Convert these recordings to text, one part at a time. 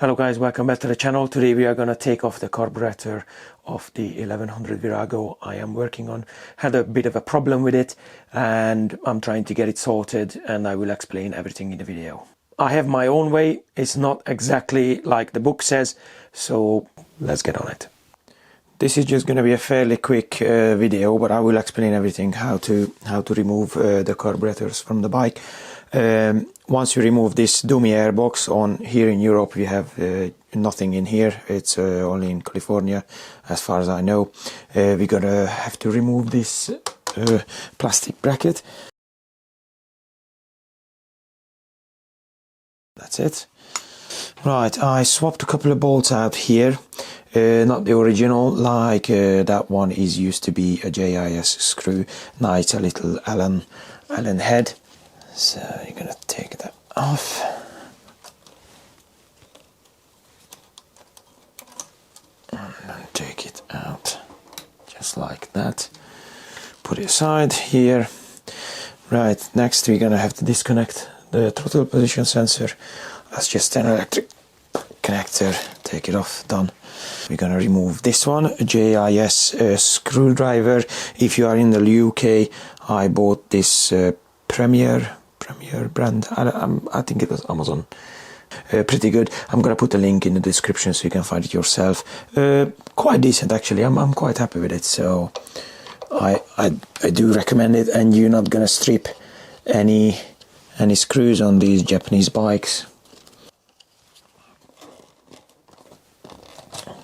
Hello guys, welcome back to the channel. Today we are going to take off the carburetor of the 1100 Virago I am working on. Had a bit of a problem with it and I'm trying to get it sorted, and I will explain everything in the video. I have my own way. It's not exactly like the book says, so let's get on it. This is just going to be a fairly quick video, but I will explain everything, how to remove the carburetors from the bike. Once you remove this dummy airbox, on here in Europe we have nothing in here. It's only in California as far as I know. We're gonna have to remove this plastic bracket. That's it. Right, I swapped a couple of bolts out here. Not the original, like that one used to be a JIS screw. Now it's a little Allen head. So you're gonna take that off. And then take it out, just like that. Put it aside here. Right, next we're gonna have to disconnect the throttle position sensor. That's just an electric connector. Take it off, done. We're gonna remove this one, a JIS screwdriver. If you are in the UK, I bought this Premier brand. I think it was Amazon. Pretty good. I'm gonna put a link in the description so you can find it yourself. Quite decent actually. I'm quite happy with it. So I do recommend it, and you're not gonna strip any screws on these Japanese bikes.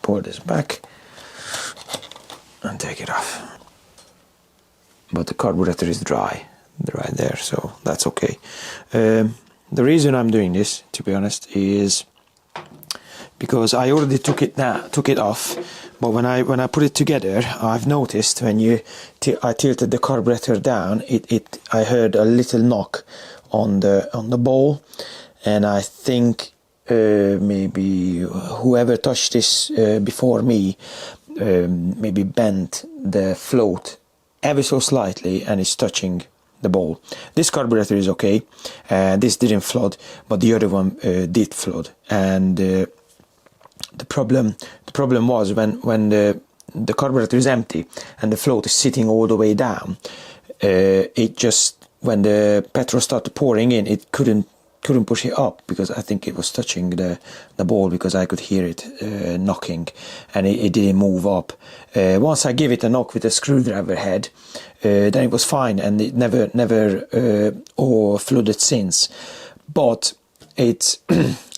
Pull this back and take it off. But the carburetor is dry right there, so that's okay. The reason I'm doing this, to be honest, is because I already took it off, but when I put it together, I've noticed when I tilted the carburetor down, I heard a little knock on the ball, and I think maybe whoever touched this before me maybe bent the float ever so slightly, and it's touching the ball. This carburetor is okay. This didn't flood, but the other one did flood. And the problem was when the carburetor is empty and the float is sitting all the way down. It just, when the petrol started pouring in, it couldn't push it up, because I think it was touching the ball, because I could hear it knocking, and it didn't move up. Once I gave it a knock with a screwdriver head, then it was fine, and it never flooded since. But it's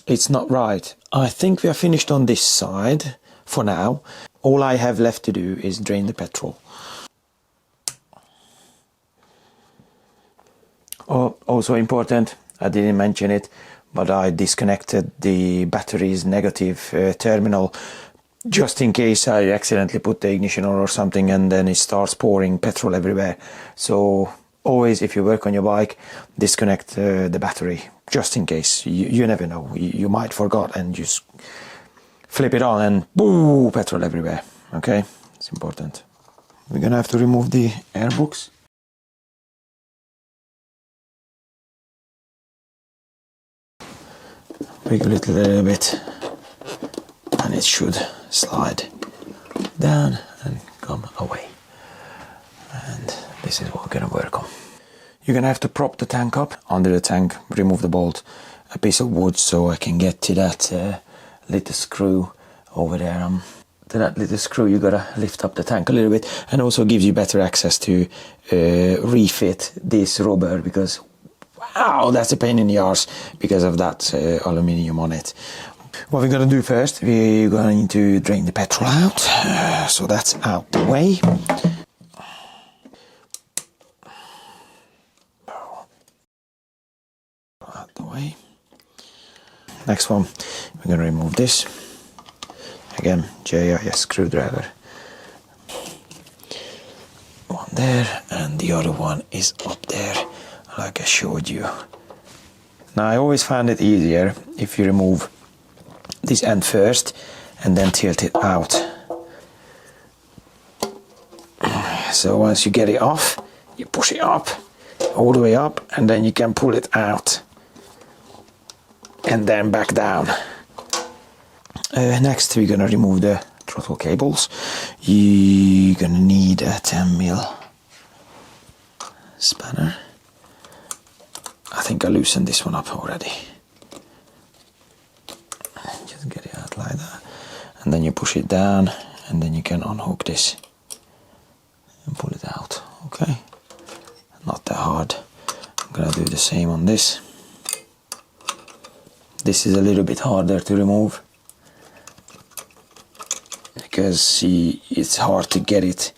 it's not right. I think we are finished on this side for now. All I have left to do is drain the petrol. Oh, also important, I didn't mention it, but I disconnected the battery's negative terminal, just in case I accidentally put the ignition on or something and then it starts pouring petrol everywhere. So always, if you work on your bike, disconnect the battery, just in case. You never know, you might forget and just flip it on and boom, petrol everywhere. Okay, it's important. We're gonna have to remove the airbox. Wiggle it a little bit, and it should slide down and come away. And this is what we're gonna work on. You're gonna have to prop the tank up. Under the tank, remove the bolt, a piece of wood, so I can get to that little screw over there. To that little screw, you gotta lift up the tank a little bit, and also gives you better access to refit this rubber, because wow, that's a pain in the arse because of that aluminium on it. What we're going to do first, we're going to drain the petrol out, so that's out the way. Out the way. Next one, we're going to remove this. Again, JIS screwdriver. One there, and the other one is up there, like I showed you. Now, I always found it easier if you remove this end first and then tilt it out. So once you get it off, you push it up, all the way up, and then you can pull it out and then back down. Next we're gonna remove the throttle cables. You're gonna need a 10mm spanner. I think I loosened this one up already. Just get it out like that, and then you push it down, and then you can unhook this and pull it out. Okay, not that hard. I'm gonna do the same on this. This is a little bit harder to remove because it's hard to get it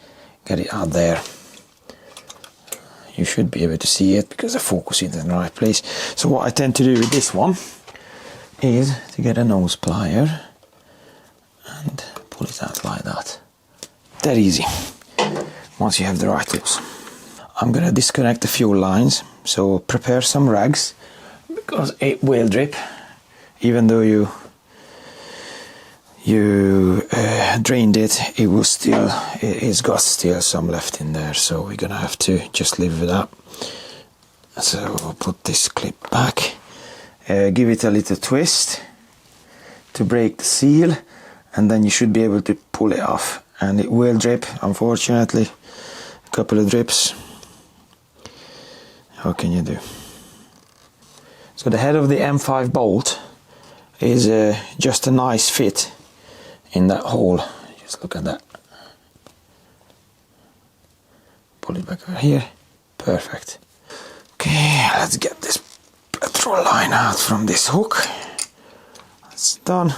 out there. You should be able to see it because the focus is in the right place. So what I tend to do with this one is to get a nose plier and pull it out like that. That easy, once you have the right tools. I'm gonna disconnect the fuel lines, so prepare some rags because it will drip. Even though you drained it, it's got still some left in there, so we're gonna have to just live with that. So we'll put this clip back, give it a little twist to break the seal, and then you should be able to pull it off. And it will drip, unfortunately, a couple of drips. How can you do? So the head of the M5 bolt is just a nice fit in that hole. Just look at that. Pull it back over here. Perfect. Okay, let's get this petrol line out from this hook. That's done.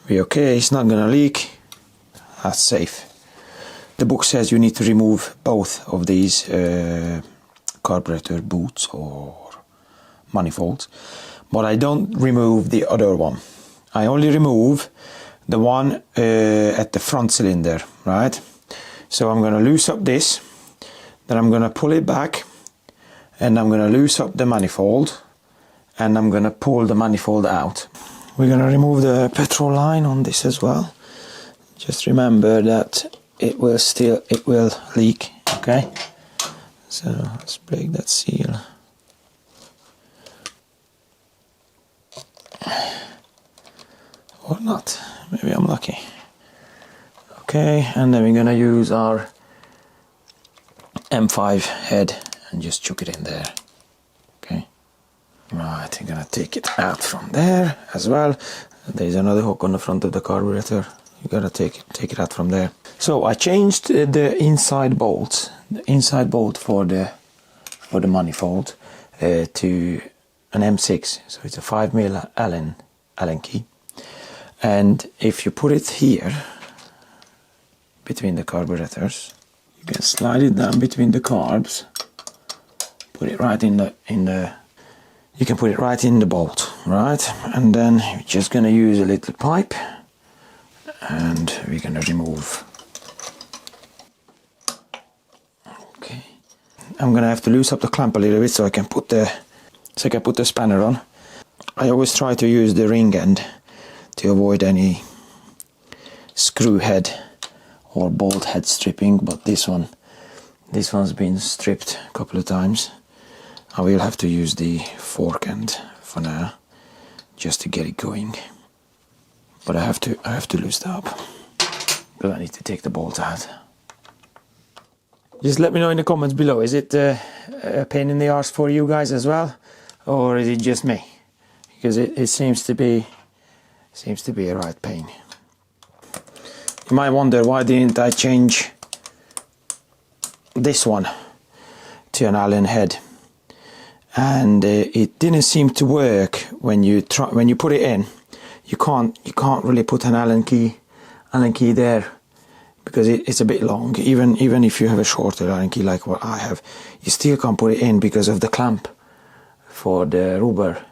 Be okay, it's not gonna leak. That's safe. The book says you need to remove both of these carburetor boots or manifolds, but I don't remove the other one. I only remove the one at the front cylinder, right? So I'm gonna loose up this, then I'm gonna pull it back, and I'm gonna loose up the manifold, and I'm gonna pull the manifold out. We're gonna remove the petrol line on this as well. Just remember that it will leak, okay? So let's break that seal. Or not, maybe I'm lucky. Okay, and then we're gonna use our M5 head and just chuck it in there. Okay, right, I'm gonna take it out from there as well. There's another hook on the front of the carburetor. You gotta take it out from there. So I changed the inside bolt for the manifold to an M6, so it's a 5mm Allen key. And if you put it here between the carburetors, you can slide it down between the carbs, put it right in the you can put it right in the bolt, right? And then you're just gonna use a little pipe and we're gonna remove. Okay, I'm gonna have to loose up the clamp a little bit so I can put the spanner on. I always try to use the ring end to avoid any screw head or bolt head stripping, but this one's been stripped a couple of times. I will have to use the fork end for now just to get it going, but I have to loose that up because I need to take the bolt out. Just let me know in the comments below, is it a pain in the arse for you guys as well, or is it just me? Because it seems to be a right pain. You might wonder, why didn't I change this one to an Allen head? And it didn't seem to work when you put it in. You can't really put an Allen key there because it's a bit long. Even if you have a shorter Allen key like what I have, you still can't put it in because of the clamp for the rubber.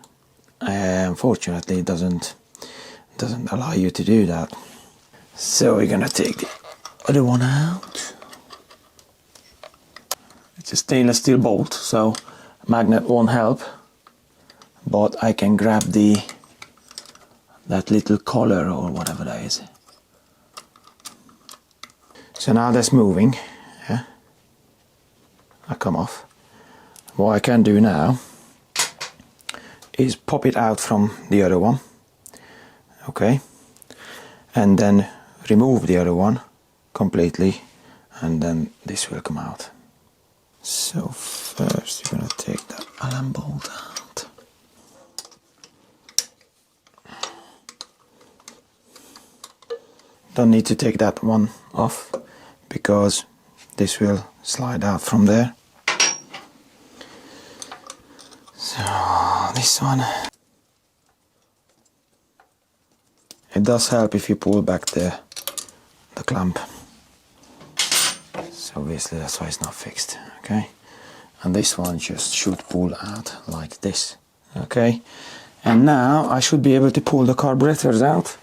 Unfortunately, it doesn't allow you to do that. So we're gonna take the other one out. It's a stainless steel bolt, so magnet won't help, but I can grab that little collar or whatever that is. So now that's moving, yeah, I come off. What I can do now is pop it out from the other one. okay, and then remove the other one completely, and then this will come out. So first you're going to take that Allen bolt out. Don't need to take that one off because this will slide out from there. So this one, it does help if you pull back the clamp. So obviously that's why it's not fixed, okay? And this one just should pull out like this, okay? And now I should be able to pull the carburetors out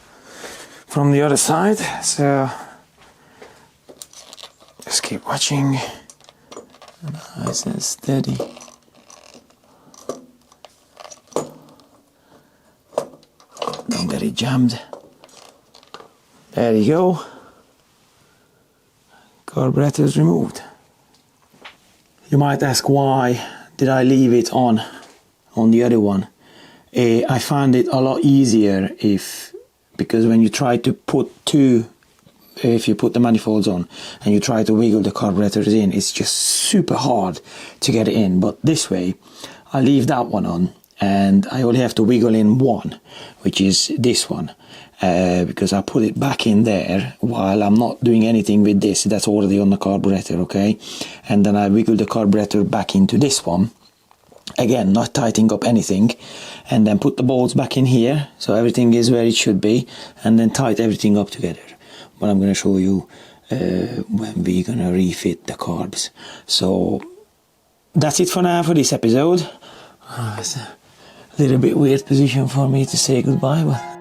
from the other side, so just keep watching, nice and steady. Don't get it jammed. There you go. Carburetors removed. You might ask, why did I leave it on the other one? I find it a lot easier because when you try to put if you put the manifolds on and you try to wiggle the carburetors in, it's just super hard to get it in. But this way, I leave that one on and I only have to wiggle in one, which is this one. Because I put it back in there while I'm not doing anything with this, that's already on the carburetor, okay? And then I wiggle the carburetor back into this one, again not tightening up anything, and then put the bolts back in here so everything is where it should be, and then tighten everything up together. But I'm going to show you when we're going to refit the carbs. So that's it for now for this episode. It's a little bit weird position for me to say goodbye, but